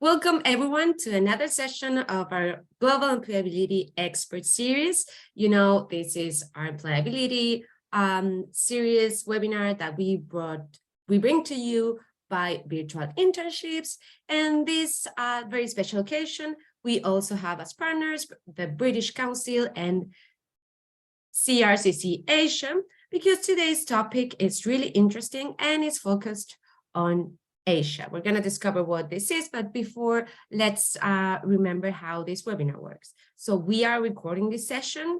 Welcome everyone to another session of our Global Employability Expert Series. You know, this is our employability series webinar that we bring to you by virtual internships. And this very special occasion, we also have as partners the British Council and CRCC Asia, because today's topic is really interesting and is focused on Asia. We're going to discover what this is, but before, let's remember how this webinar works. So we are recording this session.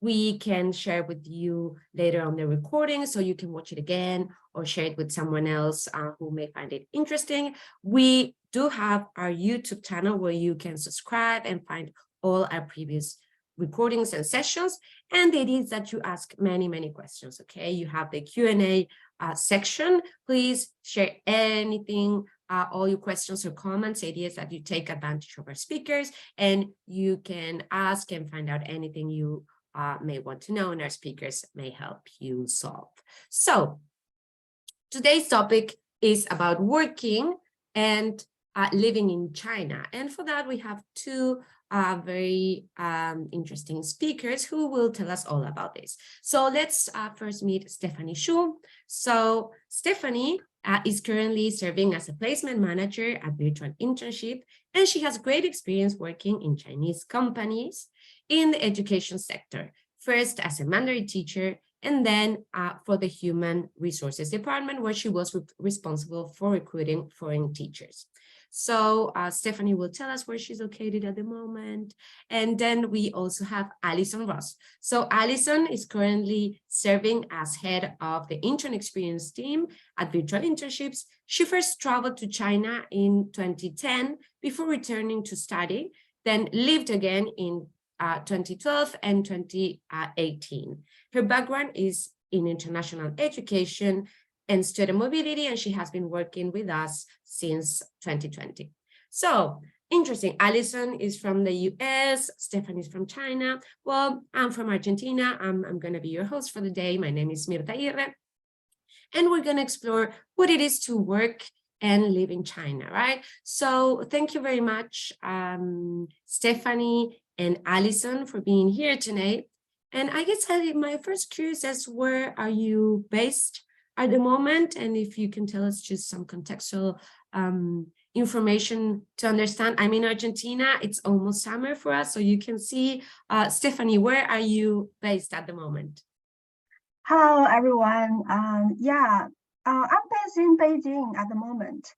We can share with you later on the recording, so you can watch it again or share it with someone else who may find it interesting. We do have our YouTube channel where you can subscribe and find all our previous recordings and sessions. And it is that you ask many questions. Okay, you have the Q&A section. Please share anything, all your questions or comments, ideas that you take advantage of our speakers, and you can ask and find out anything you may want to know, and our speakers may help you solve. So today's topic is about working and living in China. And for that, we have two very interesting speakers who will tell us all about this. So let's first meet Stephanie Xu. So Stephanie is currently serving as a placement manager at Virtual Internship, and she has great experience working in Chinese companies in the education sector, first as a Mandarin teacher, and then for the Human Resources Department, where she was responsible for recruiting foreign teachers. So Stephanie will tell us where she's located at the moment. And then we also have Allison Ross. So Allison is currently serving as head of the intern experience team at Virtual Internships. She first traveled to China in 2010 before returning to study, then lived again in 2012 and 2018. Her background is in international education and student mobility, and she has been working with us since 2020. So interesting. Allison is from the US, Stephanie is from China. Well, I'm from Argentina. I'm going to be your host for the day. My name is Mirta Irre, and we're going to explore what it is to work and live in China, right? So thank you very much, Stephanie and Allison, for being here tonight. And I guess my first curious is, where are you based at the moment? And if you can tell us just some contextual information to understand. I'm in Argentina. It's almost summer for us, so you can see. Stephanie, where are you based at the moment? Hello, everyone. I'm based in Beijing at the moment.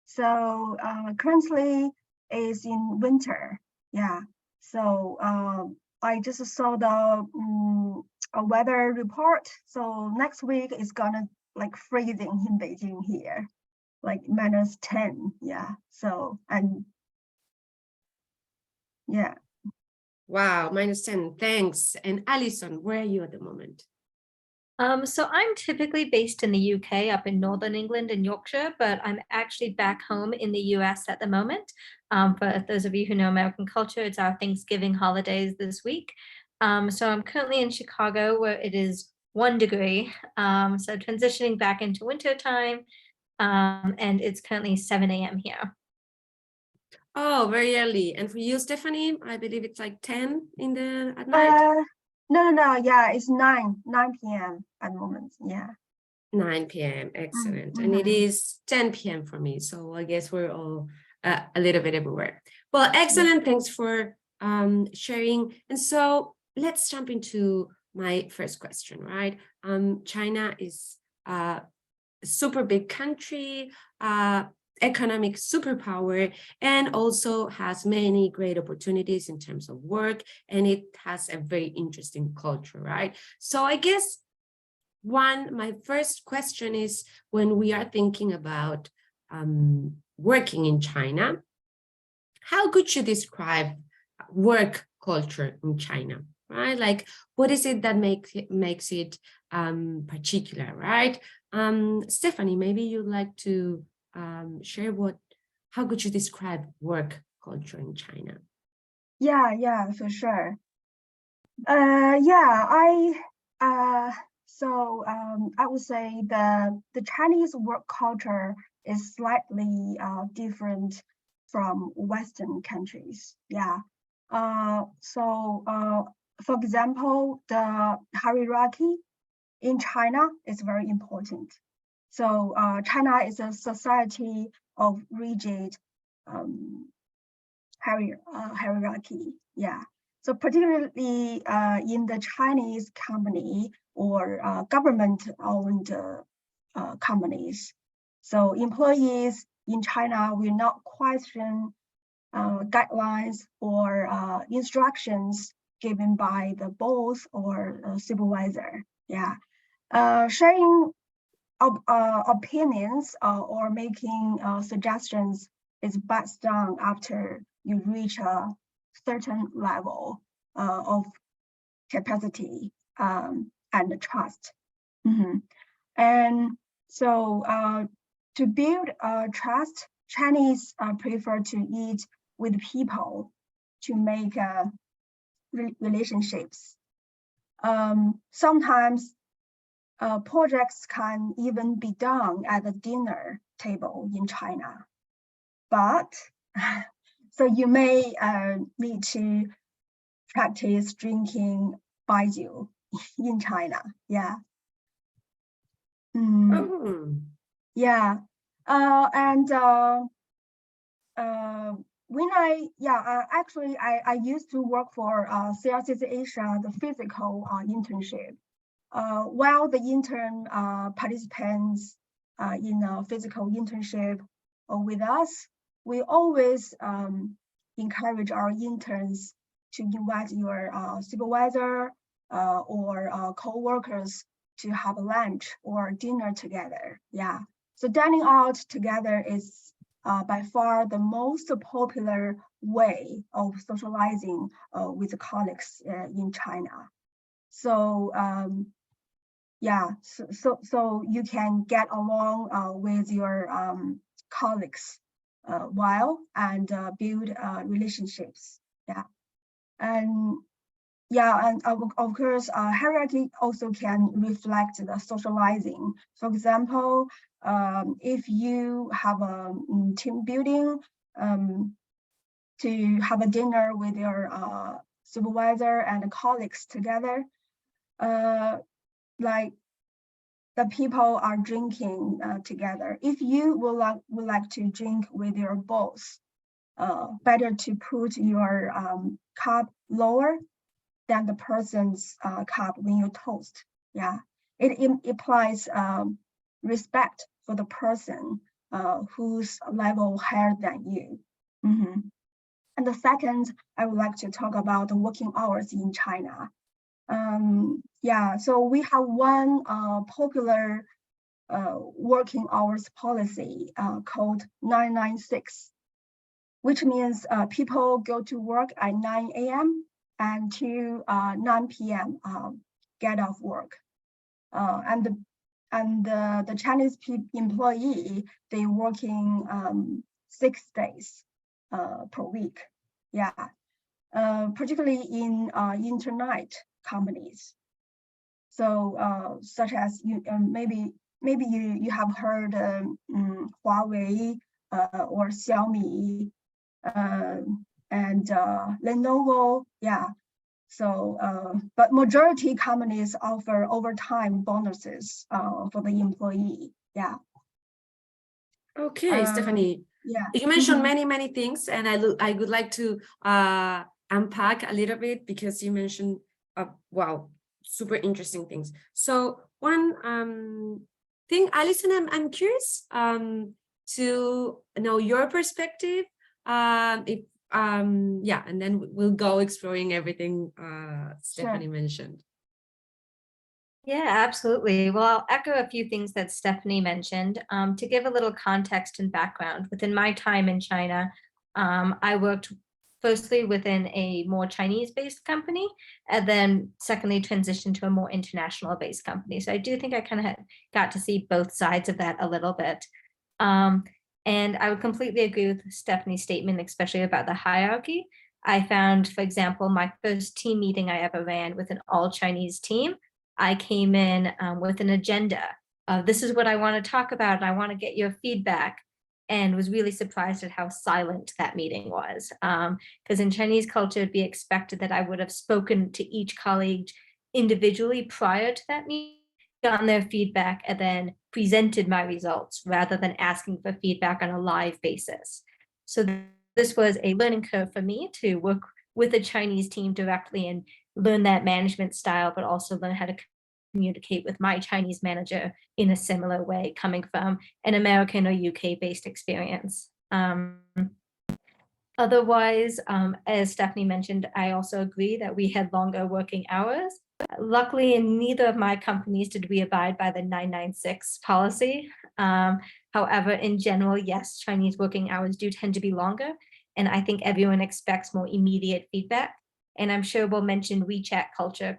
So currently is in winter. Yeah. So I just saw the a weather report. So next week is gonna like freezing in Beijing here, like -10. Yeah. So yeah. Wow, -10. Thanks. And Allison, where are you at the moment? So I'm typically based in the UK, up in Northern England and Yorkshire, but I'm actually back home in the US at the moment. For those of you who know American culture, it's our Thanksgiving holidays this week. So I'm currently in Chicago, where it is 1 degree. So transitioning back into winter time, and it's currently 7 a.m. here. Oh, very early. And for you, Stephanie, I believe it's like 10 at night? No. Yeah, it's 9 p.m. at the moment. Yeah. 9 p.m. Excellent. And it is 10 p.m. for me. So I guess we're all a little bit everywhere. Well, excellent. Thanks for sharing. And so let's jump into my first question, right? China is a super big country, economic superpower, and also has many great opportunities in terms of work, and it has a very interesting culture, right? So I guess my first question is, when we are thinking about working in China, how could you describe work culture in China, right? Like, what is it that makes it particular, right? Stephanie, maybe you'd like to share how could you describe work culture in China? Yeah, for sure. I would say the Chinese work culture is slightly different from Western countries. Yeah. For example, the hierarchy in China is very important. So China is a society of rigid hierarchy. Yeah. So particularly in the Chinese company or government-owned companies. So employees in China will not question guidelines or instructions given by the boss or supervisor. Yeah. Sharing opinions or making suggestions is best done after you reach a certain level of capacity and trust. And so to build trust, Chinese prefer to eat with people to make relationships. Sometimes projects can even be done at the dinner table in China. But so you may need to practice drinking baijiu in China. Yeah. Yeah. When I used to work for CRCC Asia, the physical internship. While the intern participants in a physical internship with us, we always encourage our interns to invite your supervisor or co-workers to have a lunch or dinner together. Yeah, so dining out together is by far the most popular way of socializing with colleagues in China. So yeah, so you can get along with your colleagues while and build relationships. Yeah, and of course, hierarchy also can reflect the socializing. For example, if you have a team building to have a dinner with your supervisor and colleagues together, like the people are drinking together. If you would like to drink with your boss, better to put your cup lower than the person's cup when you toast. Yeah, it implies respect for the person who's level higher than you. And the second, I would like to talk about the working hours in China. Yeah, so we have one popular working hours policy called 996, which means people go to work at 9 a.m. and to 9 p.m. Get off work. And the Chinese employee, they working 6 days per week. Yeah, particularly in internet companies. So such as maybe you have heard Huawei or Xiaomi and Lenovo. Yeah. So but majority companies offer overtime bonuses for the employee. Yeah. Okay, Stephanie. Yeah. You mentioned many things, and I would like to unpack a little bit because you mentioned wow, super interesting things. So one thing, Allison, I'm curious to know your perspective. If yeah, and then we'll go exploring everything Stephanie mentioned. Yeah, absolutely. Well, I'll echo a few things that Stephanie mentioned. To give a little context and background, within my time in China, I worked firstly within a more Chinese-based company, and then secondly transitioned to a more international-based company. So I do think I kind of got to see both sides of that a little bit. And I would completely agree with Stephanie's statement, especially about the hierarchy. I found, for example, my first team meeting I ever ran with an all-Chinese team, I came in with an agenda of this is what I want to talk about, and I want to get your feedback. and was really surprised at how silent that meeting was. Because in Chinese culture, it'd be expected that I would have spoken to each colleague individually prior to that meeting, gotten their feedback, and then presented my results rather than asking for feedback on a live basis. So this was a learning curve for me to work with the Chinese team directly and learn that management style, but also learn how to communicate with my Chinese manager in a similar way, coming from an American or UK-based experience. Otherwise, as Stephanie mentioned, I also agree that we had longer working hours. Luckily, in neither of my companies did we abide by the 996 policy. However, in general, yes, Chinese working hours do tend to be longer, and I think everyone expects more immediate feedback. And I'm sure we'll mention WeChat culture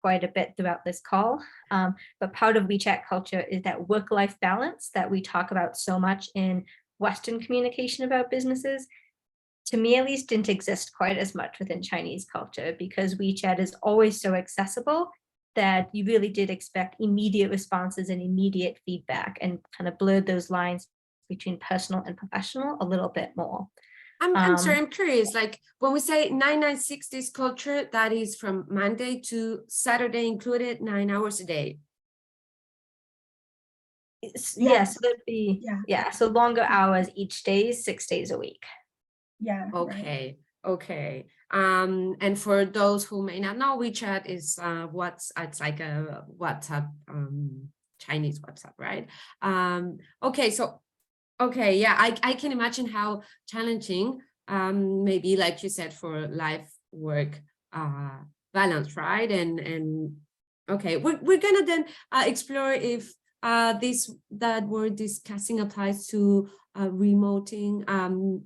quite a bit throughout this call. But part of WeChat culture is that work-life balance that we talk about so much in Western communication about businesses. To me, at least, didn't exist quite as much within Chinese culture, because WeChat is always so accessible that you really did expect immediate responses and immediate feedback, and kind of blurred those lines between personal and professional a little bit more. I'm sorry, I'm curious, like when we say 996 this culture, that is from Monday to Saturday included, 9 hours a day. Yes, so that'd be, Yeah. so longer hours each day, 6 days a week. Yeah. Right. Okay, okay. And for those who may not know, WeChat is it's like a WhatsApp, Chinese WhatsApp, right? Okay, so okay, yeah, I can imagine how challenging, maybe like you said, for life work balance, right? And okay, we're gonna then explore if that we're discussing applies to remoting,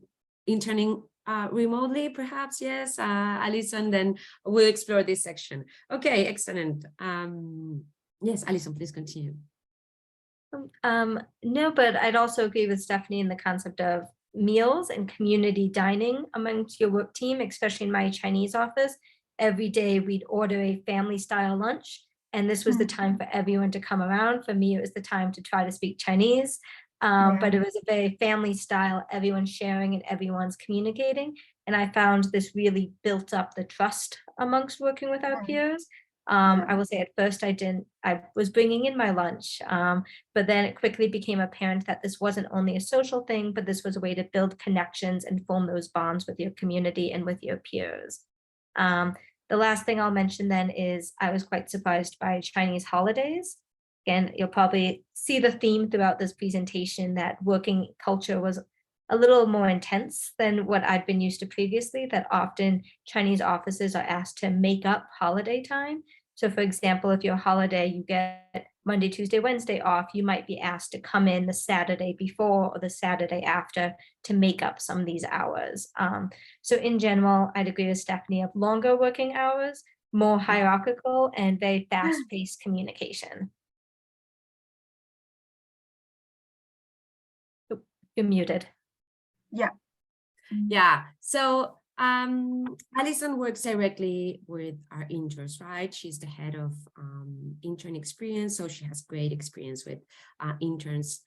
interning remotely, perhaps. Yes, Alison, then we'll explore this section. Okay, excellent. Yes, Alison, please continue. No, but I'd also agree with Stephanie in the concept of meals and community dining amongst your work team, especially in my Chinese office. Every day we'd order a family style lunch, and this was the time for everyone to come around. For me, it was the time to try to speak Chinese, but it was a very family style, everyone's sharing and everyone's communicating. And I found this really built up the trust amongst working with our peers. I will say at first I was bringing in my lunch, but then it quickly became apparent that this wasn't only a social thing, but this was a way to build connections and form those bonds with your community and with your peers. The last thing I'll mention then is I was quite surprised by Chinese holidays. Again, you'll probably see the theme throughout this presentation that working culture was a little more intense than what I'd been used to previously, that often Chinese offices are asked to make up holiday time. So for example, if your holiday, you get Monday, Tuesday, Wednesday off, you might be asked to come in the Saturday before or the Saturday after to make up some of these hours. So in general, I'd agree with Stephanie of longer working hours, more hierarchical, and very fast-paced communication. You're muted. Yeah, so Alison works directly with our interns, right? She's the head of intern experience, so she has great experience with interns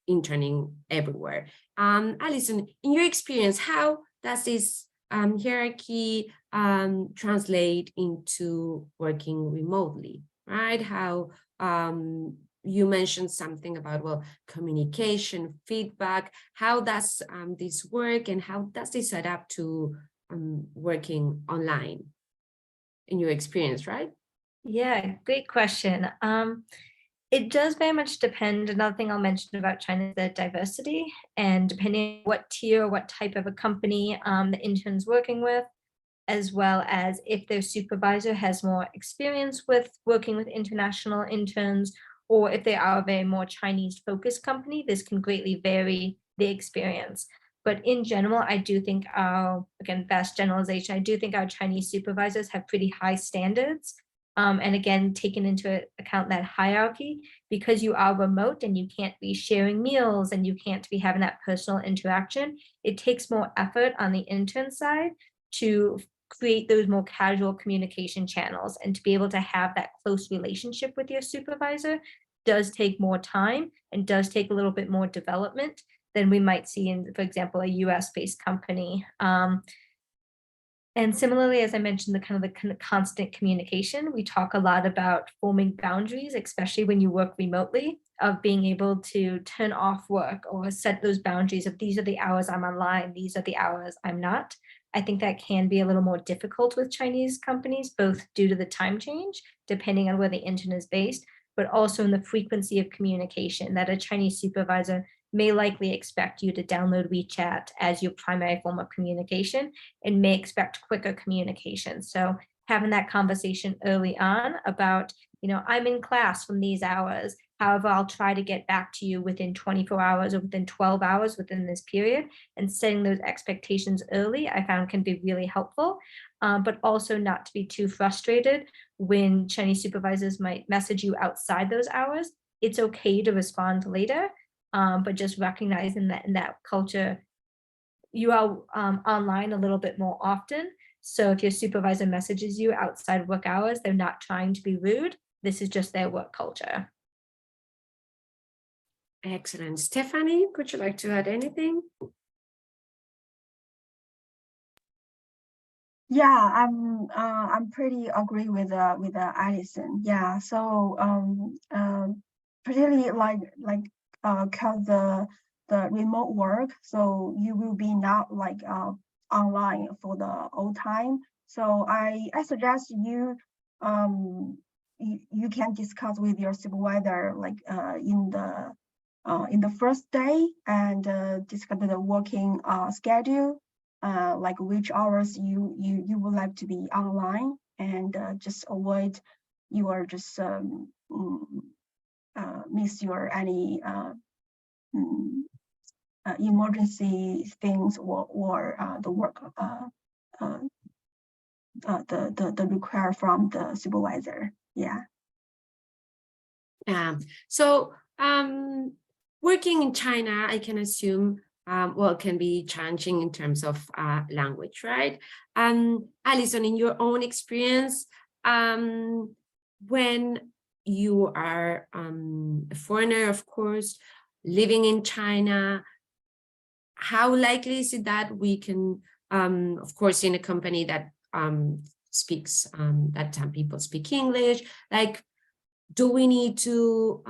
interning everywhere. Alison, in your experience, how does this hierarchy translate into working remotely, right? How you mentioned something about, well, communication, feedback. How does this work, and how does this set up to working online in your experience, right? Yeah, great question. It does very much depend. Another thing I'll mention about China is the diversity, and depending on what tier, what type of a company the intern's working with, as well as if their supervisor has more experience with working with international interns, or if they are a very more Chinese focused company, this can greatly vary the experience. But in general, I do think again, vast generalization, I do think our Chinese supervisors have pretty high standards. And again, taking into account that hierarchy, because you are remote and you can't be sharing meals and you can't be having that personal interaction, it takes more effort on the intern side to create those more casual communication channels and to be able to have that close relationship with your supervisor does take more time and does take a little bit more development than we might see in, for example, a US-based company. And similarly, as I mentioned, the constant communication, we talk a lot about forming boundaries, especially when you work remotely, of being able to turn off work or set those boundaries of these are the hours I'm online, these are the hours I'm not. I think that can be a little more difficult with Chinese companies, both due to the time change, depending on where the engine is based, but also in the frequency of communication that a Chinese supervisor may likely expect you to download WeChat as your primary form of communication and may expect quicker communication. So having that conversation early on about, I'm in class from these hours. However, I'll try to get back to you within 24 hours or within 12 hours within this period, and setting those expectations early, I found can be really helpful, but also not to be too frustrated when Chinese supervisors might message you outside those hours. It's okay to respond later, but just recognizing that in that culture, you are online a little bit more often. So if your supervisor messages you outside work hours, they're not trying to be rude. This is just their work culture. Excellent. Stephanie, would you like to add anything? Yeah, I'm pretty agree with Allison. Yeah, so particularly cause the remote work, so you will be not like online for the whole time. So I suggest you you can discuss with your supervisor like in the first day, and discuss the working schedule, like which hours you would like to be online, and just avoid you are just miss your any emergency things, or the work the require from the supervisor. Yeah. So working in China, I can assume, well, it can be challenging in terms of language, right? Allison, in your own experience, when you are a foreigner, of course, living in China, how likely is it that we can, of course, in a company that speaks, that people speak English, like, do we need to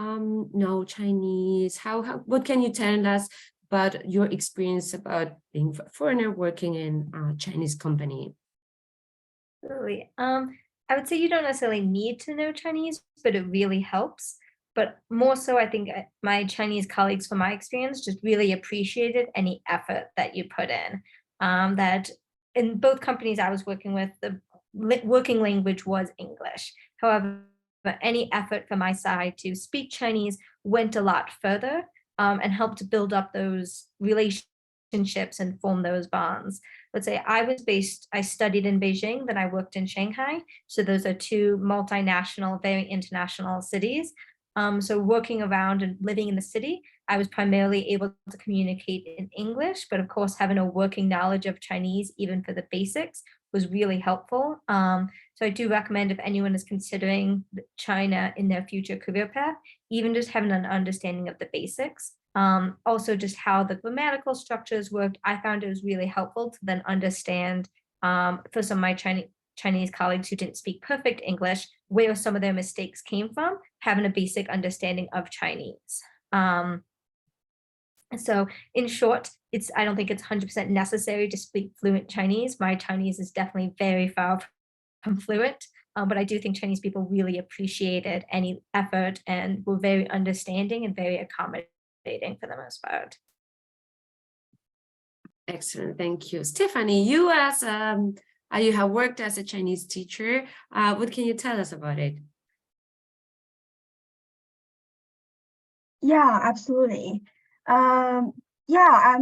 know Chinese? What can you tell us about your experience about being a foreigner working in a Chinese company? Absolutely. I would say you don't necessarily need to know Chinese, but it really helps. But more so, I think my Chinese colleagues, from my experience, just really appreciated any effort that you put in. That in both companies I was working with, the working language was English. However, any effort from my side to speak Chinese went a lot further, and helped build up those relationships and form those bonds. Let's say I studied in Beijing, then I worked in Shanghai. So those are two multinational, very international cities. So working around and living in the city, I was primarily able to communicate in English, but of course, having a working knowledge of Chinese, even for the basics, was really helpful. So I do recommend, if anyone is considering China in their future career path, even just having an understanding of the basics. Also just how the grammatical structures worked, I found it was really helpful to then understand, for some of my Chinese colleagues who didn't speak perfect English, where some of their mistakes came from, having a basic understanding of Chinese. So in short, I don't think it's 100% necessary to speak fluent Chinese. My Chinese is definitely very far from fluent, but I do think Chinese people really appreciated any effort and were very understanding and very accommodating for the most part. Excellent, thank you. Stephanie, you have worked as a Chinese teacher. What can you tell us about it? Yeah, absolutely. Yeah,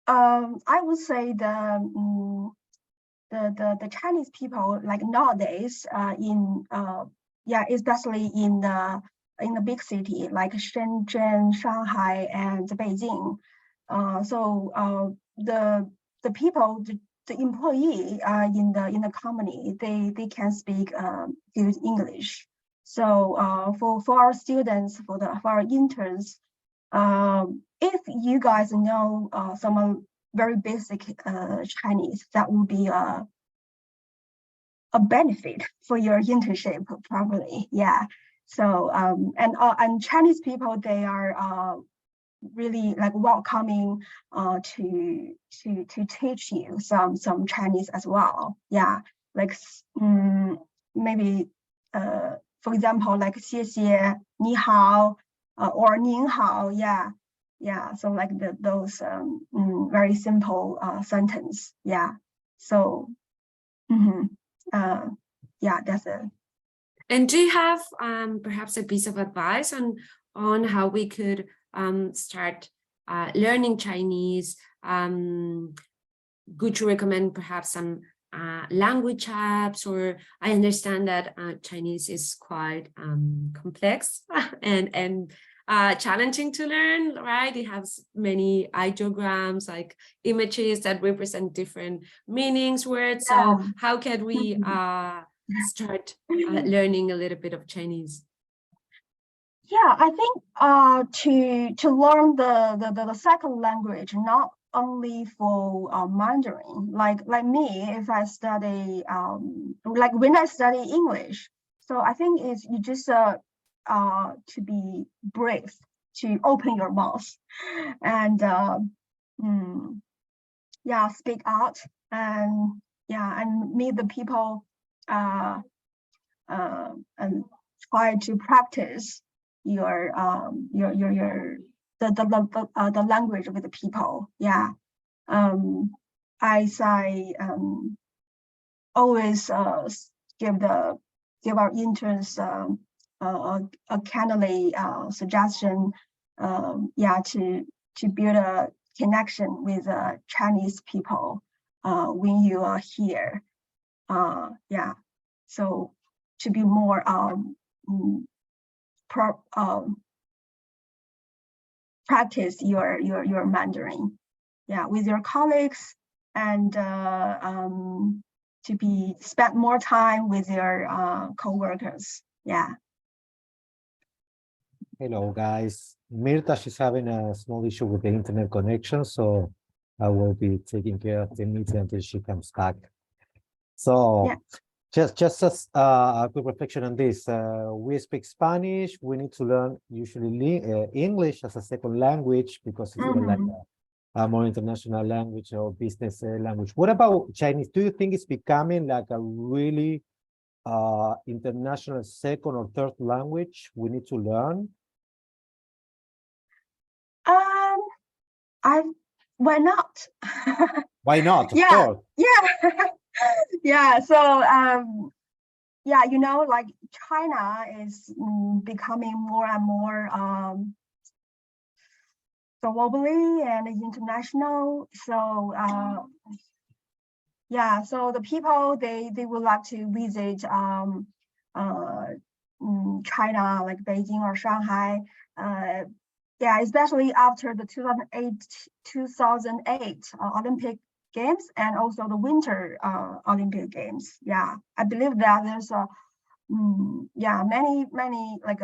I would say the Chinese people, like nowadays, especially in the big city like Shenzhen, Shanghai, and Beijing. So the people, the employee in the company, they can speak good English. So for our students, for our interns, if you guys know some very basic Chinese, that will be a benefit for your internship, probably. Yeah. So and Chinese people, they are really like welcoming to teach you some Chinese as well. Yeah, like maybe for example, like 谢谢, 你好, or 您好. Yeah, yeah. So like those very simple sentence. Yeah. So yeah, that's it. And do you have perhaps a piece of advice on how we could start learning Chinese? Would you recommend perhaps some language apps? Or I understand that Chinese is quite complex and challenging to learn, right? It has many ideograms, like images that represent different meanings, words. So how can we start learning a little bit of Chinese? Yeah, I think to learn the second language, not only for Mandarin, like me, if I study like when I study English, so I think it's you just to be brave, to open your mouth and yeah, speak out and yeah, and meet the people and try to practice your the language with the people. Yeah. I always give our interns a kindly suggestion. Yeah, to build a connection with Chinese people when you are here. Yeah. So to be more practice your Mandarin, yeah, with your colleagues, and to be spend more time with your co-workers. Yeah. Hello, guys. Mirta, she's having a small issue with the internet connection, so I will be taking care of the meeting until she comes back. So yeah. Just as a quick reflection on this, we speak Spanish. We need to learn usually English as a second language because it's like a more international language or business language. What about Chinese? Do you think it's becoming like a really international second or third language we need to learn? Why not? Why not? Of yeah, course. yeah, yeah. So yeah, you know, like China is becoming more and more globally and international. So yeah, so the people they would like to visit China, like Beijing or Shanghai. Yeah, especially after the 2008 Olympic Games and also the Winter Olympic Games. Yeah, I believe that there's a yeah, many like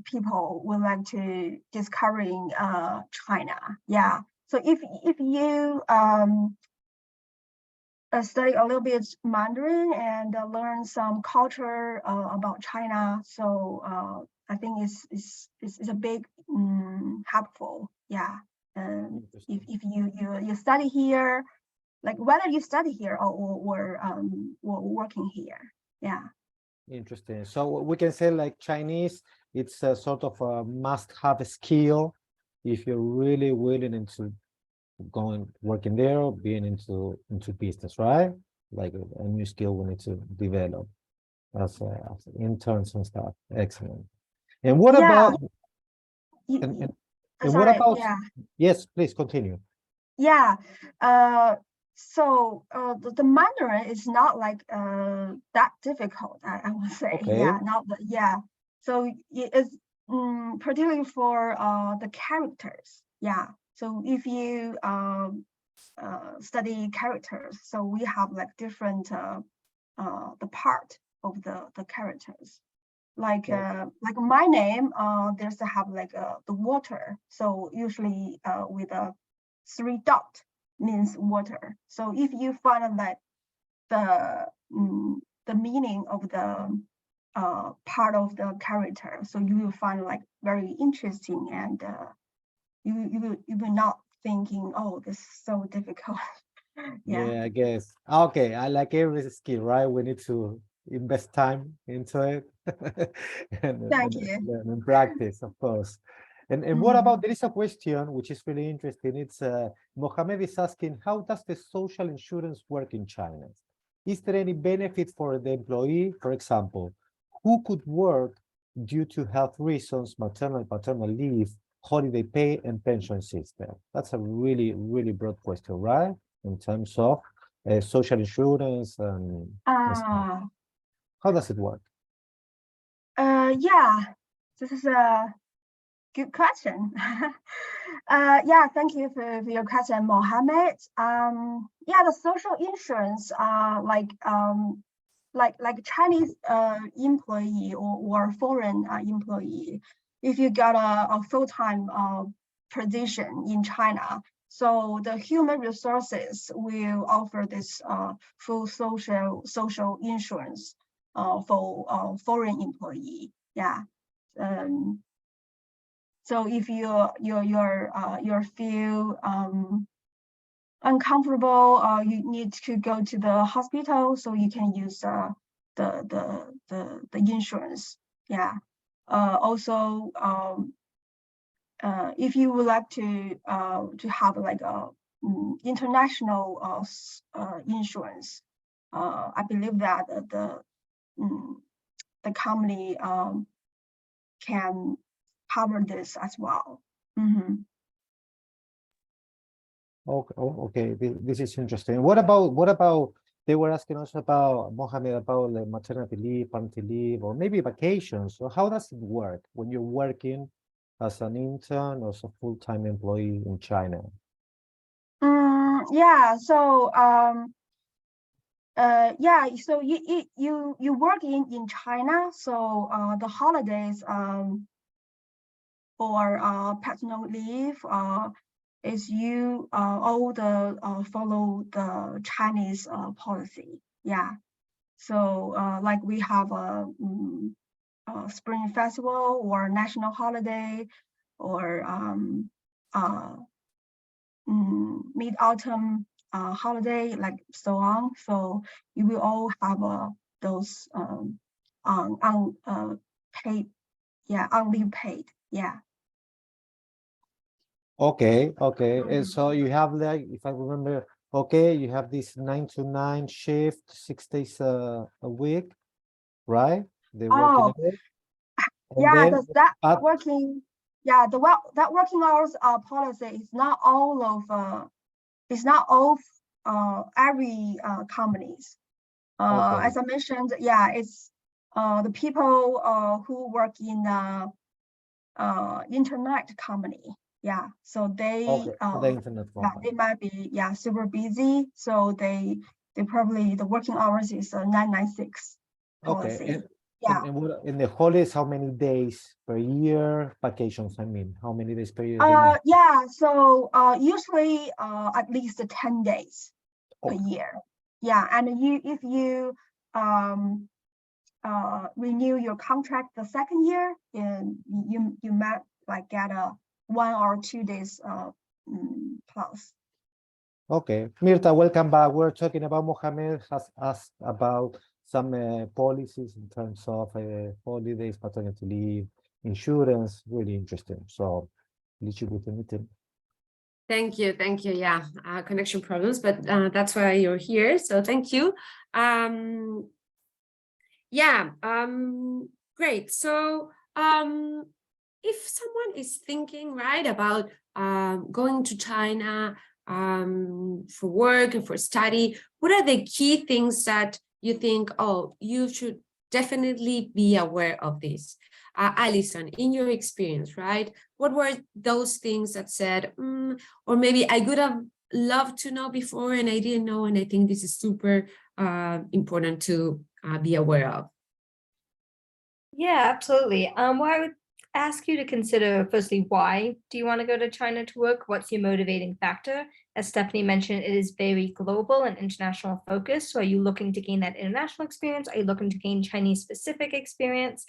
people would like to discovering China. Yeah, so if you study a little bit Mandarin and learn some culture about China, so I think it's a big helpful. Yeah, if you study here, like whether you study here or working here. Yeah. Interesting. So we can say like Chinese, it's a sort of a must-have skill if you're really willing into going working there or being into business, right? Like a new skill we need to develop as interns and stuff. Excellent. And what about and what about yeah. Yes, please continue. Yeah. So the Mandarin is not like that difficult, I would say. Okay. Yeah, not the, yeah. So it's particularly for the characters. Yeah. So if you study characters, so we have like different the part of the characters. like my name, there's have like the water. So usually with a 3 dot means water. So if you find that the meaning of the part of the character, so you will find like very interesting, and you will not thinking, oh, this is so difficult. Yeah, I guess. Okay, I like every skill, right? We need to invest time into it Thank you. and practice, of course. And what Mhm. about, there is a question which is really interesting. It's Mohammed is asking, how does the social insurance work in China? Is there any benefit for the employee? For example, who could work due to health reasons, maternal, paternal leave, holiday pay, and pension system? That's a really, really broad question, right? In terms of social insurance and stuff. How does it work? Yeah, this is a good question. Yeah, thank you for your question, Mohammed. Yeah, the social insurance, like Chinese employee or foreign employee, if you got a full-time position in China, so the human resources will offer this full social insurance for foreign employee. Yeah. So if you feel uncomfortable, you need to go to the hospital, so you can use the insurance. Yeah. Also, if you would like to have like a international insurance, I believe that the company can cover this as well. Mhm. Okay, this is interesting. What about they were asking us about, Mohammed, about like maternity leave, paternity leave, or maybe vacations. So how does it work when you're working as an intern or as a full-time employee in China? Yeah, so yeah, so you work in China, so the holidays for paternal leave is you all the follow the Chinese policy. Yeah. So like we have a spring festival or national holiday, or mid-autumn holiday, like so on. So you will all have those paid, yeah, on leave paid. Yeah. Okay, and so you have, like, if I remember, okay, you have this 9 to 9 shift, 6 days a week, right? They're working Oh, a week. And yeah, then that at working, yeah, that working hours policy is not all of it's not all every companies. okay, As I mentioned, yeah, it's the people who work in internet company. Yeah, so they for the internet yeah, company. they might be, yeah, super busy, so they probably, the working hours is a 996 Okay, policy. Yeah. and what in the holidays, how many days per year? Vacations, I mean, how many days per year they need? Yeah, so usually at least 10 days per Okay. year. Yeah, and if you renew your contract the second year, and you might like get a 1 or 2 days plus. Okay, Mirta, welcome back. We're talking about, Mohammed has asked about some policies in terms of holidays, paternity leave, insurance. Really interesting. So, leave you with the meeting. Thank you. Yeah, connection problems, but that's why you're here. So thank you. Yeah, great. So if someone is thinking, right, about going to China for work and for study, what are the key things that you think, oh, you should definitely be aware of this? Allison, in your experience, right, what were those things that said, or maybe I could have loved to know before and I didn't know, and I think this is super important to be aware of? Yeah, absolutely. Well, I would ask you to consider firstly, why do you want to go to China to work? What's your motivating factor? As Stephanie mentioned, it is very global and international focused. So are you looking to gain that international experience? Are you looking to gain Chinese specific experience?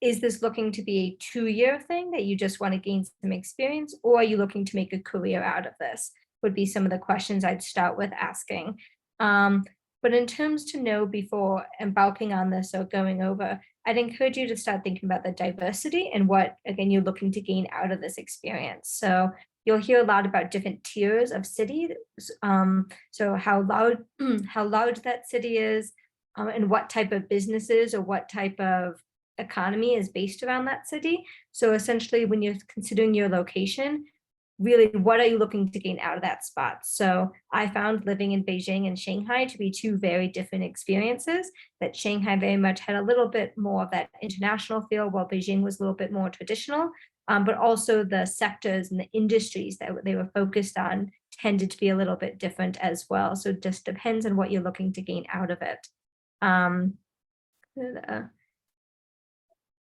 Is this looking to be a 2-year thing that you just want to gain some experience, or are you looking to make a career out of this? Would be some of the questions I'd start with asking. But in terms to know before embarking on this or going over, I'd encourage you to start thinking about the diversity and what, again, you're looking to gain out of this experience. So you'll hear a lot about different tiers of cities. So how large that city is, and what type of businesses or what type of economy is based around that city. So essentially, when you're considering your location, really, what are you looking to gain out of that spot? So I found living in Beijing and Shanghai to be two very different experiences, that Shanghai very much had a little bit more of that international feel, while Beijing was a little bit more traditional, but also the sectors and the industries that they were focused on tended to be a little bit different as well. So it just depends on what you're looking to gain out of it.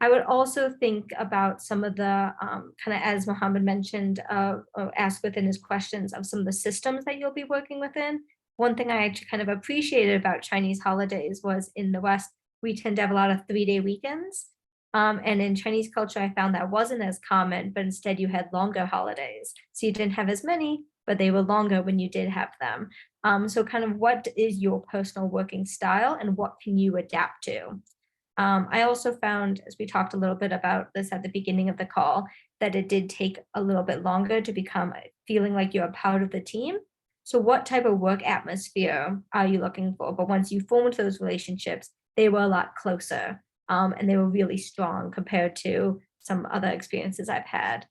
I would also think about some of the kind of, as Mohammed mentioned, or asked within his questions, of some of the systems that you'll be working within. One thing I actually kind of appreciated about Chinese holidays was, in the West, we tend to have a lot of 3-day weekends. And in Chinese culture, I found that wasn't as common, but instead you had longer holidays. So you didn't have as many, but they were longer when you did have them. So kind of, what is your personal working style and what can you adapt to? I also found, as we talked a little bit about this at the beginning of the call, that it did take a little bit longer to become feeling like you're a part of the team. So what type of work atmosphere are you looking for? But once you formed those relationships, they were a lot closer, and they were really strong compared to some other experiences I've had.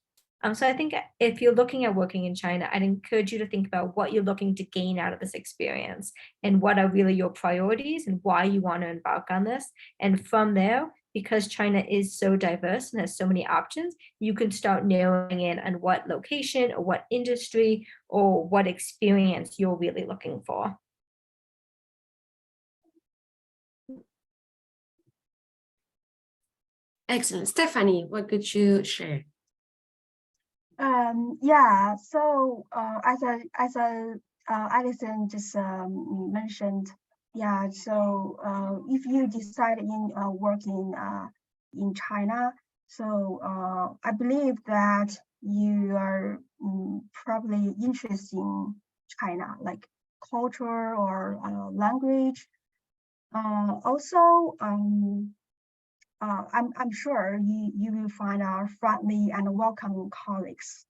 So I think if you're looking at working in China, I'd encourage you to think about what you're looking to gain out of this experience and what are really your priorities and why you want to embark on this. And from there, because China is so diverse and has so many options, you can start narrowing in on what location or what industry or what experience you're really looking for. Excellent. Stephanie, what could you share? Yeah, so as Allison just mentioned, yeah, so if you decide in working in China, so I believe that you are probably interested in China, like culture or language. Also, I'm sure you will find our friendly and welcoming colleagues.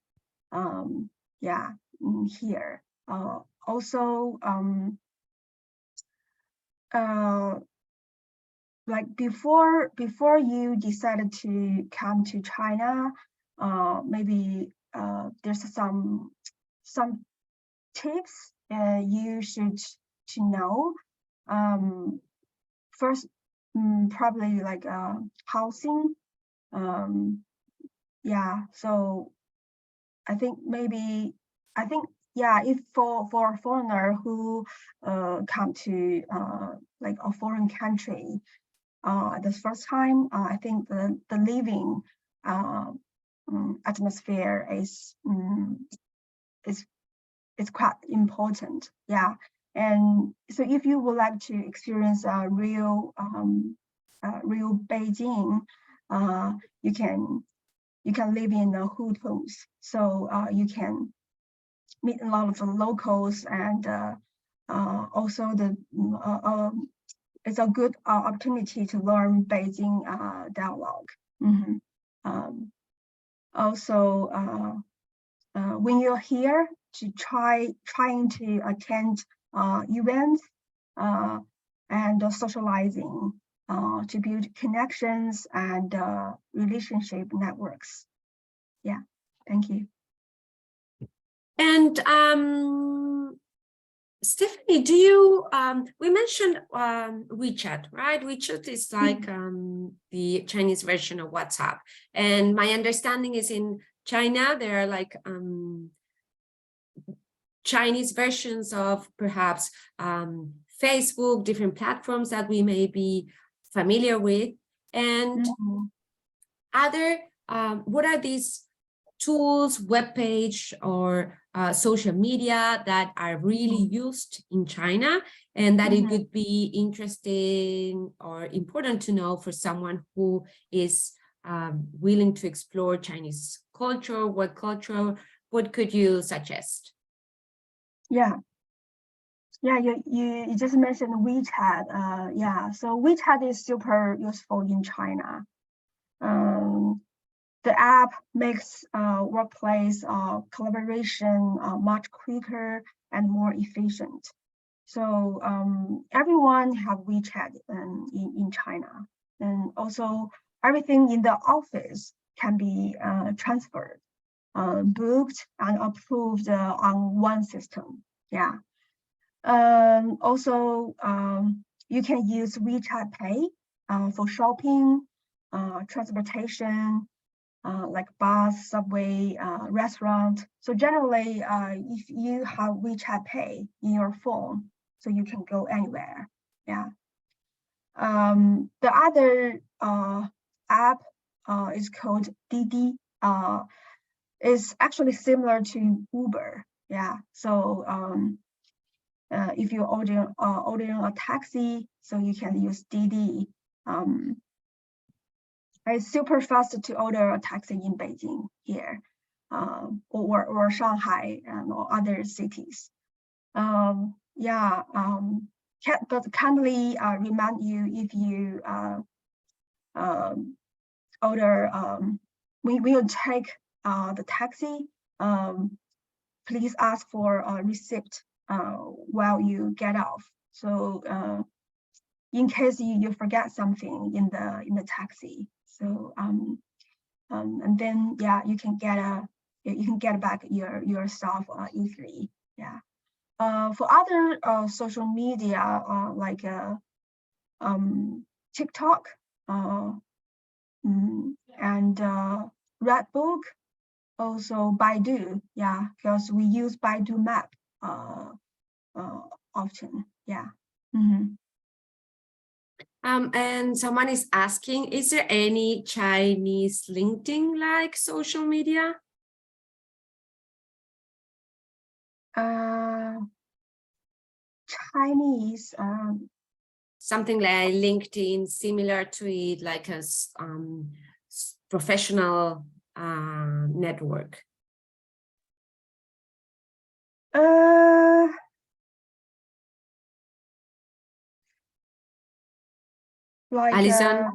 Yeah, here. Also, like before you decided to come to China, maybe there's some tips you should to know. First, probably like housing. Yeah, so I think yeah, if for a foreigner who come to like a foreign country the first time, I think the living atmosphere is quite important. Yeah, and so if you would like to experience a real Beijing, you can live in the hotels, so you can meet a lot of the locals, and also it's a good opportunity to learn Beijing dialogue. Also, when you're here, to trying to attend events and socializing to build connections and relationship networks. Yeah, thank you. And Stephanie, do you, we mentioned WeChat, right? WeChat is like the Chinese version of WhatsApp. And my understanding is in China, there are like Chinese versions of perhaps Facebook, different platforms that we may be familiar with. And Mhm. other, what are these tools, web page, or social media that are really used in China, and that it Mhm. would be interesting or important to know for someone who is willing to explore Chinese culture? What culture? What could you suggest? Yeah. Yeah, you just mentioned WeChat. Yeah, so WeChat is super useful in China. The app makes workplace collaboration much quicker and more efficient. So everyone have WeChat in China, and also everything in the office can be transferred, booked, and approved on one system. Yeah. Also, you can use WeChat Pay for shopping, transportation, like bus, subway, restaurant. So generally, if you have WeChat Pay in your phone, so you can go anywhere. Yeah. The other app is called Didi. Is actually similar to Uber. Yeah. So if you're ordering a taxi, so you can use Didi. It's super fast to order a taxi in Beijing here, or Shanghai or other cities. Yeah, but kindly remind you if you order, when you take the taxi, please ask for a receipt while you get off. So in case you forget something in the taxi, so and then yeah, you can get back your stuff easily. Yeah. For other social media like TikTok and Redbook, also Baidu. Yeah, because we use Baidu Map often. Yeah. Mm-hmm. And someone is asking, is there any Chinese LinkedIn-like social media? Chinese. Something like LinkedIn, similar to it, like a professional network. Like Allison?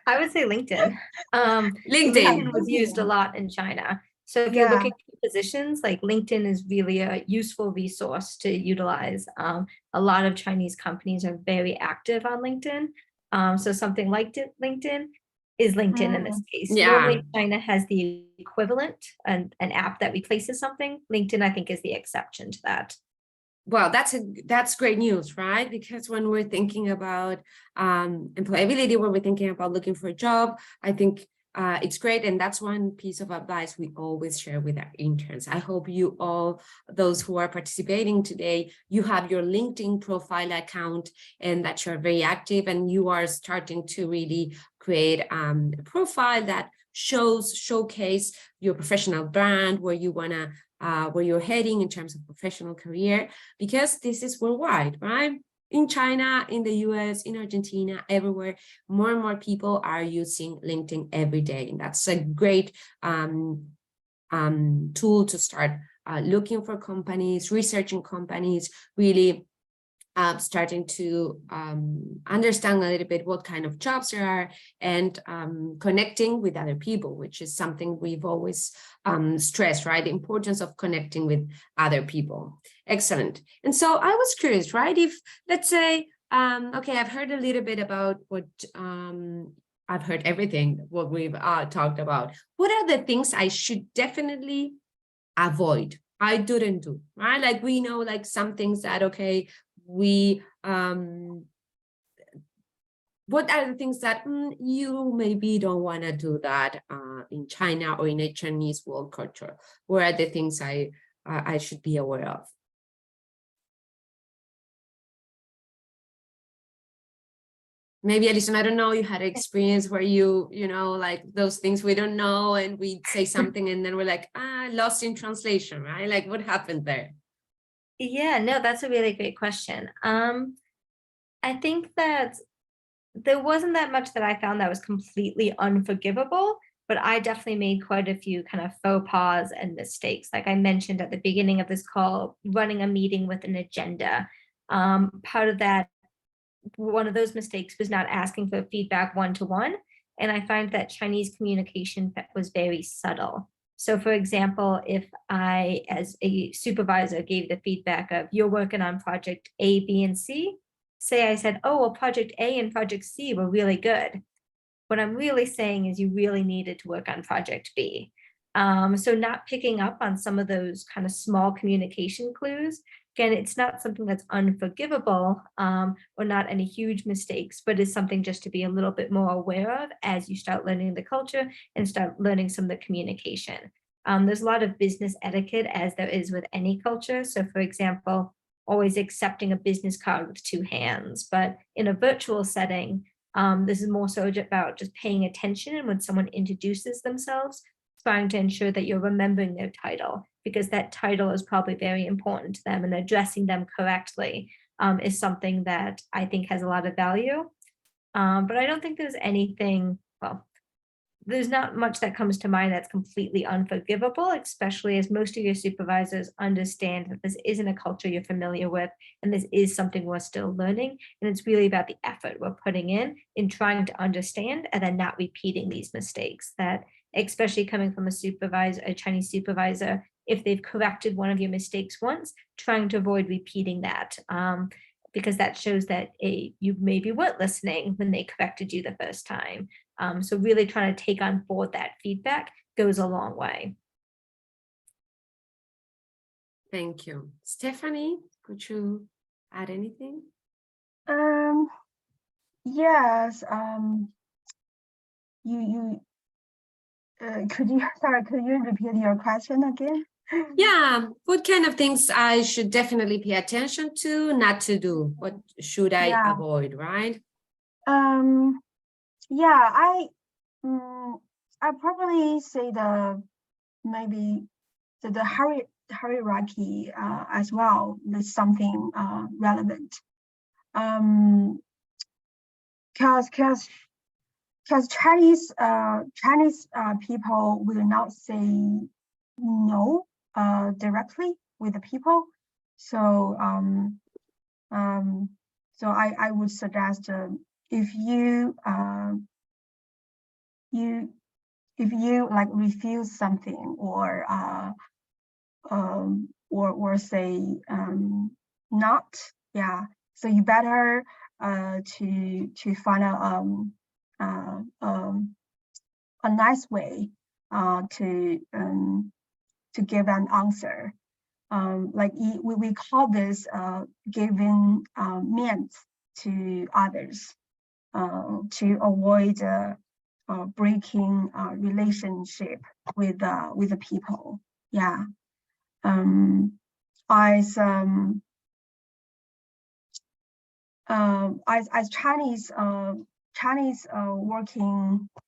I would say LinkedIn. LinkedIn. Was used a lot in China. So if Yeah. you're looking for positions, like LinkedIn is really a useful resource to utilize. A lot of Chinese companies are very active on LinkedIn. So something like LinkedIn is LinkedIn in this case. Yeah. Normally China has the equivalent, an app that replaces something. LinkedIn, I think, is the exception to that. Well, that's great news, right? Because when we're thinking about employability, when we're thinking about looking for a job, I think it's great. And that's one piece of advice we always share with our interns. I hope you all, those who are participating today, you have your LinkedIn profile account and that you're very active and you are starting to really create a profile that showcase your professional brand, where you want to where you're heading in terms of professional career, because this is worldwide, right? In China, in the US, in Argentina, everywhere, more and more people are using LinkedIn every day. And that's a great tool to start looking for companies, researching companies, really starting to understand a little bit what kind of jobs there are, and connecting with other people, which is something we've always stressed, right? The importance of connecting with other people. Excellent. And so I was curious, right? If, let's say, okay, I've heard a little bit about what, I've heard everything, what we've talked about. What are the things I should definitely avoid? I didn't do, right? Like we know like some things that, okay, we what are the things that you maybe don't want to do that in China or in a Chinese world culture? What are the things I should be aware of? Maybe Alison, I don't know, you had an experience where you know, like those things we don't know and we say something and then we're like, lost in translation, right? Like what happened there? Yeah, no, that's a really great question. I think that there wasn't that much that I found that was completely unforgivable, but I definitely made quite a few kind of faux pas and mistakes. Like I mentioned at the beginning of this call, running a meeting with an agenda. Part of that, one of those mistakes was not asking for feedback one-to-one. And I find that Chinese communication was very subtle. So for example, if I, as a supervisor, gave the feedback of you're working on project A, B, and C, say I said, oh, well, project A and project C were really good. What I'm really saying is you really needed to work on project B. So not picking up on some of those kind of small communication clues. Again, it's not something that's unforgivable or not any huge mistakes, but it's something just to be a little bit more aware of as you start learning the culture and start learning some of the communication. There's a lot of business etiquette as there is with any culture. So for example, always accepting a business card with two hands, but in a virtual setting, this is more so about just paying attention, and when someone introduces themselves, trying to ensure that you're remembering their title, because that title is probably very important to them, and addressing them correctly is something that I think has a lot of value. But I don't think there's anything, well, there's not much that comes to mind that's completely unforgivable, especially as most of your supervisors understand that this isn't a culture you're familiar with, and this is something we're still learning. And it's really about the effort we're putting in trying to understand and then not repeating these mistakes. That, especially coming from a supervisor, a Chinese supervisor, if they've corrected one of your mistakes once, trying to avoid repeating that. Because that shows that you maybe weren't listening when they corrected you the first time. So really trying to take on board that feedback goes a long way. Thank you. Stephanie, could you add anything? Yes. Could you repeat your question again? Yeah, what kind of things I should definitely pay attention to, not to do? What should I avoid, right? Yeah, I probably say maybe the hierarchy as well is something relevant. Because Chinese people will not say no directly with the people. So so I would suggest if you like refuse something or say not, yeah, so you better to find a nice way to give an answer. Like we call this giving means to others to avoid breaking relationship with the people. Yeah. As Chinese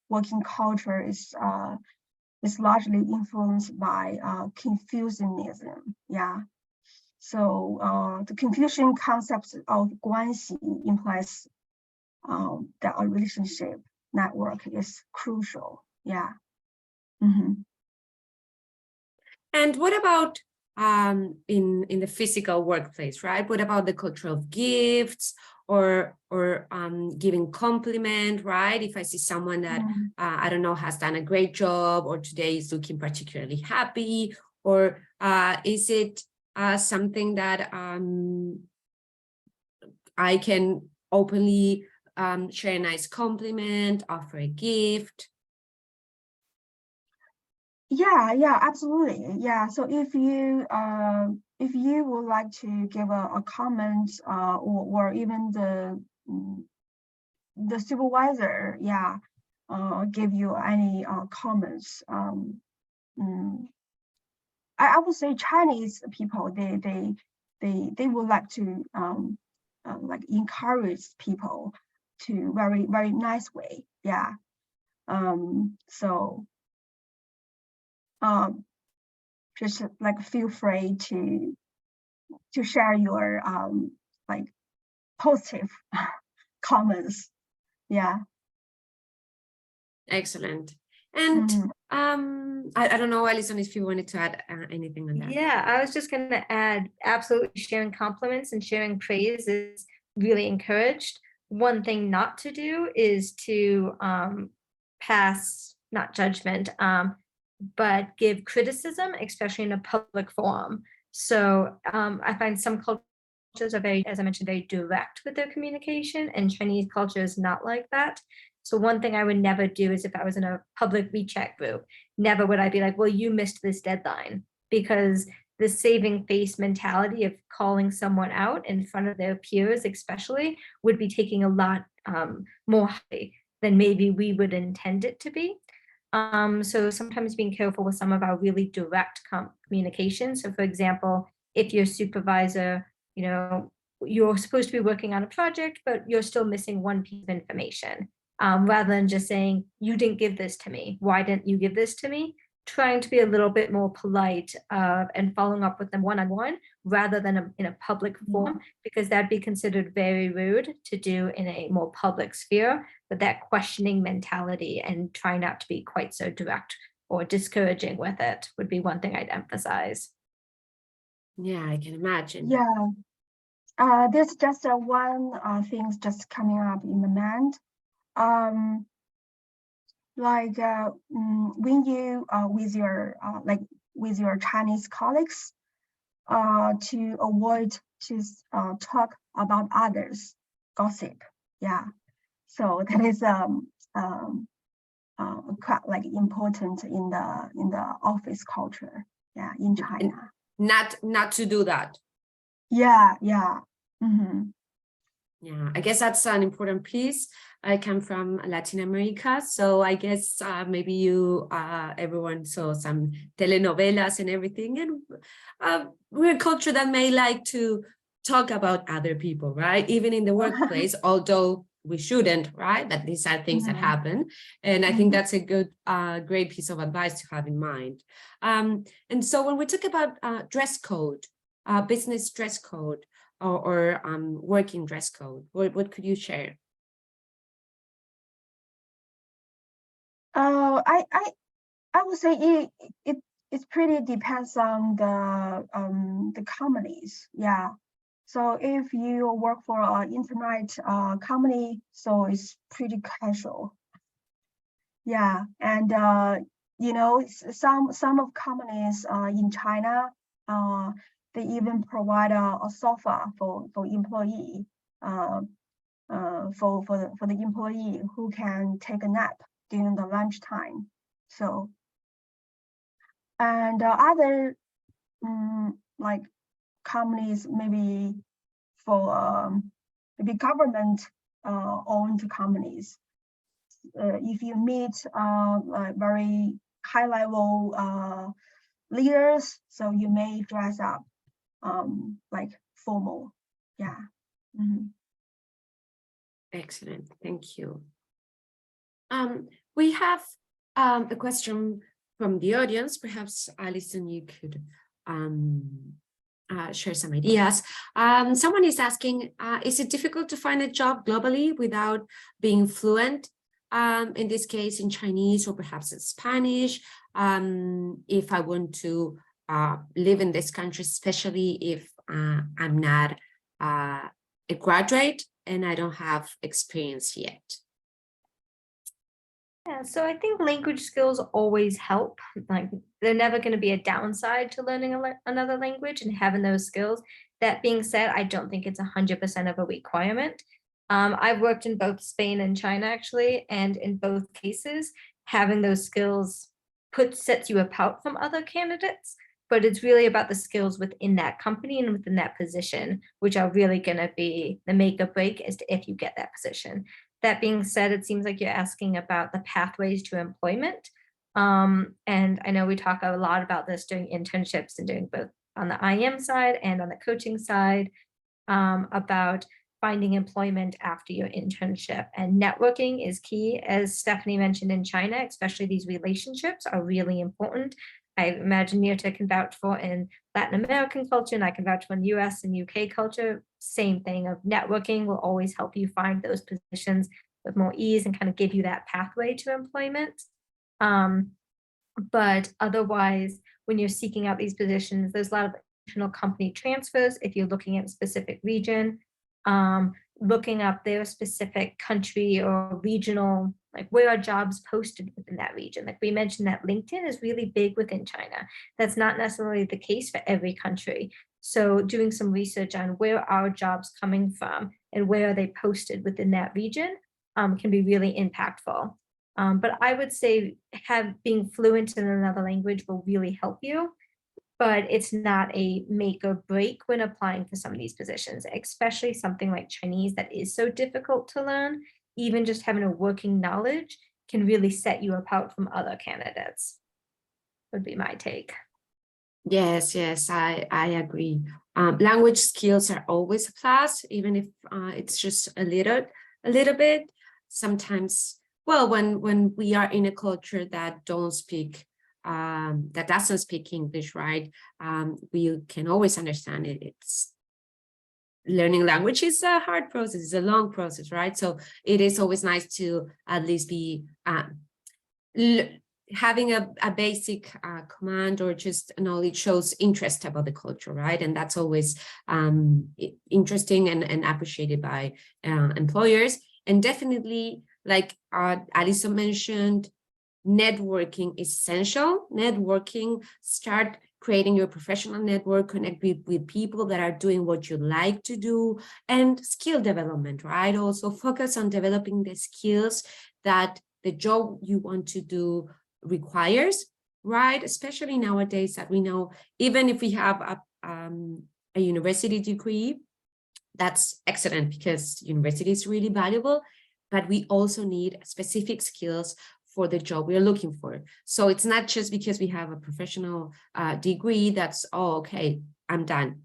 working culture is largely influenced by Confucianism. Yeah. So the Confucian concept of 关系 implies that a relationship network is crucial. Yeah. Mm-hmm. And what about in the physical workplace, right? What about the culture of gifts or giving compliment, right? If I see someone that I don't know has done a great job or today is looking particularly happy, or is it something that I can openly share a nice compliment, offer a gift? Yeah, absolutely. Yeah, so if you would like to give a comment or even the supervisor, yeah, give you any comments, I would say Chinese people they would like to like encourage people to very, very nice way. Yeah. So just like feel free to share your like positive comments. Yeah. Excellent. And Mhm. I don't know, Alison, if you wanted to add anything on that. Yeah, I was just going to add, absolutely sharing compliments and sharing praise is really encouraged. One thing not to do is to pass, not judgment, but give criticism, especially in a public forum. So I find some cultures are very, as I mentioned, very direct with their communication, and Chinese culture is not like that. So one thing I would never do is if I was in a public WeChat group, never would I be like, well, you missed this deadline, because the saving face mentality of calling someone out in front of their peers, especially, would be taking a lot more than maybe we would intend it to be. So sometimes being careful with some of our really direct communication. So for example, if your supervisor, you're supposed to be working on a project, but you're still missing one piece of information, rather than just saying, you didn't give this to me. Why didn't you give this to me? Trying to be a little bit more polite and following up with them one-on-one rather than in a public forum, because that'd be considered very rude to do in a more public sphere. But that questioning mentality and try not to be quite so direct or discouraging with it would be one thing I'd emphasize. Yeah, I can imagine. Yeah. There's just one thing just coming up in the mind. Like when you with your Chinese colleagues, to avoid to talk about others, gossip. Yeah. So that is quite like important in the office culture. Yeah, in China. Not to do that. Yeah. Yeah. Mm-hmm. Yeah, I guess that's an important piece. I come from Latin America, so I guess maybe everyone saw some telenovelas and everything, and we're a culture that may like to talk about other people, right? Even in the workplace, although we shouldn't, right? But these are things that happen, and I think that's a good, great piece of advice to have in mind. And so when we talk about dress code, business dress code, or working dress code, what could you share? I would say it pretty depends on the companies. Yeah. So if you work for an internet company, so it's pretty casual. Yeah, and some of companies in China, they even provide a sofa for employee, for the employee who can take a nap during the lunchtime. So, and other like companies, maybe for maybe government owned companies, if you meet like very high level leaders, so you may dress up like formal. Yeah. Excellent, thank you. We have a question from the audience. Perhaps, Alison, you could share some ideas. Someone is asking, is it difficult to find a job globally without being fluent? In this case, in Chinese or perhaps in Spanish, if I want to live in this country, especially if I'm not a graduate and I don't have experience yet. Yeah, so I think language skills always help. Like, they're never going to be a downside to learning another language and having those skills. That being said, I don't think it's 100% of a requirement. I've worked in both Spain and China, actually, and in both cases, having those skills sets you apart from other candidates. But it's really about the skills within that company and within that position, which are really going to be the make or break as to if you get that position. That being said, it seems like you're asking about the pathways to employment. And I know we talk a lot about this during internships and doing both on the IM side and on the coaching side, about finding employment after your internship. And networking is key, as Stephanie mentioned. In China, especially, these relationships are really important. I imagine Nirta can vouch for in Latin American culture, and I can vouch for in US and UK culture. Same thing of networking will always help you find those positions with more ease and kind of give you that pathway to employment. But otherwise, when you're seeking out these positions, there's a lot of additional company transfers if you're looking at a specific region, looking up their specific country or regional, like where are jobs posted within that region. Like we mentioned that LinkedIn is really big within China. That's not necessarily the case for every country. So doing some research on where are jobs coming from and where are they posted within that region can be really impactful. But I would say being fluent in another language will really help you, but it's not a make or break when applying for some of these positions, especially something like Chinese that is so difficult to learn. Even just having a working knowledge can really set you apart from other candidates, would be my take. Yes, I agree. Language skills are always a plus, even if it's just a little bit. Sometimes, well, when we are in a culture that doesn't speak English, right? We can always understand it. It's learning language is a hard process, it's a long process, right? So it is always nice to at least be having a basic command or just knowledge shows interest about the culture, right? And that's always interesting and appreciated by employers. And definitely, like Allison mentioned, networking is essential. Networking, start creating your professional network, connect with people that are doing what you like to do, and skill development, right? Also focus on developing the skills that the job you want to do requires, right? Especially nowadays that we know, even if we have a university degree, that's excellent because university is really valuable, but we also need specific skills for the job we are looking for. So it's not just because we have a professional degree that's, oh, okay, I'm done.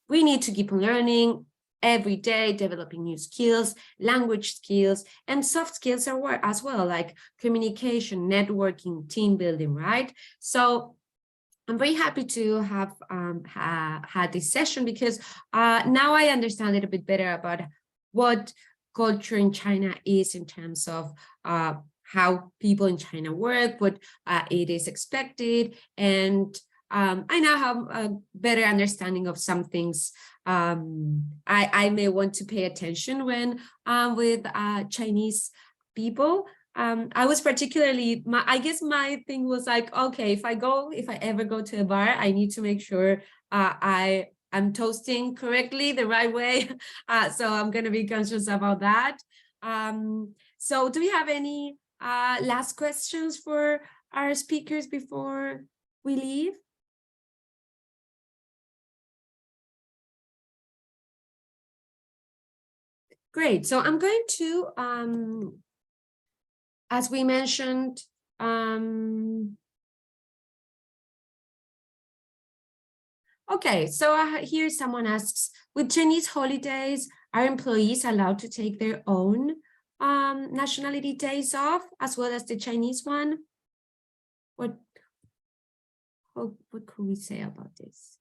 We need to keep learning every day, developing new skills, language skills, and soft skills as well, like communication, networking, team building, right? So I'm very happy to have had this session because now I understand a little bit better about what culture in China is in terms of how people in China work, what it is expected, and I now have a better understanding of some things I may want to pay attention when with Chinese people. I was particularly, I guess my thing was like, okay, if I ever go to a bar, I need to make sure I'm toasting correctly the right way. So I'm going to be conscious about that. So do we have any last questions for our speakers before we leave? Great. So I'm going to, as we mentioned, okay, so here someone asks, with Chinese holidays, are employees allowed to take their own nationality days off as well as the Chinese one? What could we say about this?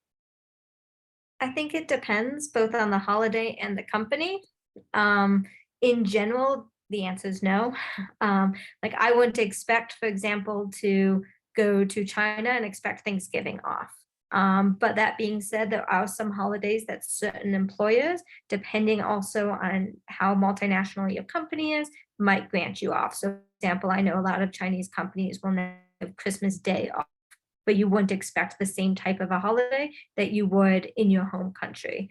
I think it depends both on the holiday and the company. In general, the answer is no. Like I wouldn't expect, for example, to go to China and expect Thanksgiving off. But that being said, there are some holidays that certain employers, depending also on how multinational your company is, might grant you off. So, for example, I know a lot of Chinese companies will now have Christmas Day off, but you wouldn't expect the same type of a holiday that you would in your home country.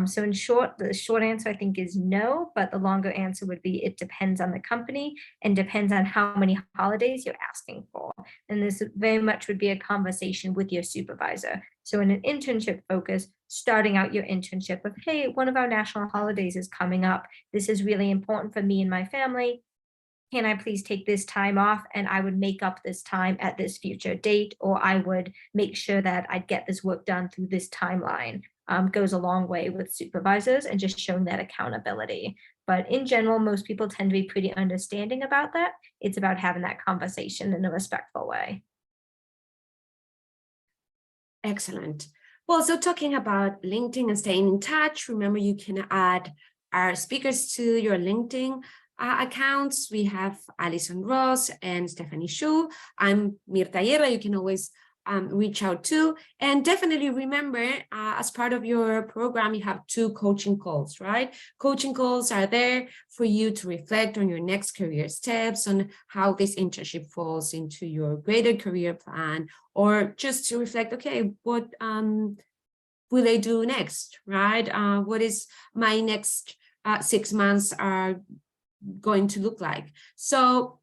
So in short, the short answer I think is no, but the longer answer would be it depends on the company and depends on how many holidays you're asking for. And this very much would be a conversation with your supervisor. So in an internship focus, starting out your internship with, hey, one of our national holidays is coming up. This is really important for me and my family. can I please take this time off, and I would make up this time at this future date, or I would make sure that I'd get this work done through this timeline. Goes a long way with supervisors and just showing that accountability. But in general, most people tend to be pretty understanding about that. It's about having that conversation in a respectful way. Excellent. Well, so talking about LinkedIn and staying in touch, remember you can add our speakers to your LinkedIn accounts. We have Allison Ross and Stephanie Shu. I'm Mirta Yerra. You can always reach out to. And definitely remember, as part of your program, you have 2 coaching calls, right? Coaching calls are there for you to reflect on your next career steps, on how this internship falls into your greater career plan, or just to reflect, okay, what will I do next, right? What is my next 6 months are going to look like? So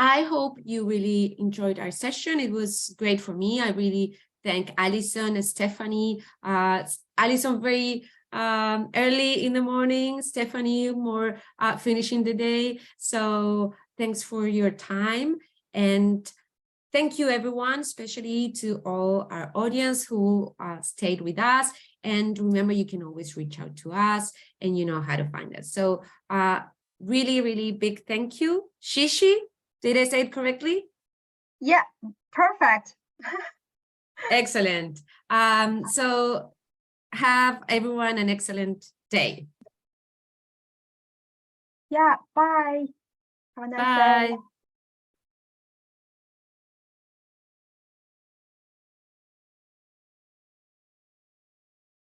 I hope you really enjoyed our session. It was great for me. I really thank Allison and Stephanie. Allison very early in the morning, Stephanie more finishing the day. So thanks for your time. And thank you, everyone, especially to all our audience who stayed with us. And remember, you can always reach out to us and you know how to find us. So really, really big thank you. Shishi, did I say it correctly? Yeah, perfect. Excellent. So have everyone an excellent day. Yeah, bye. Have a nice day. Bye.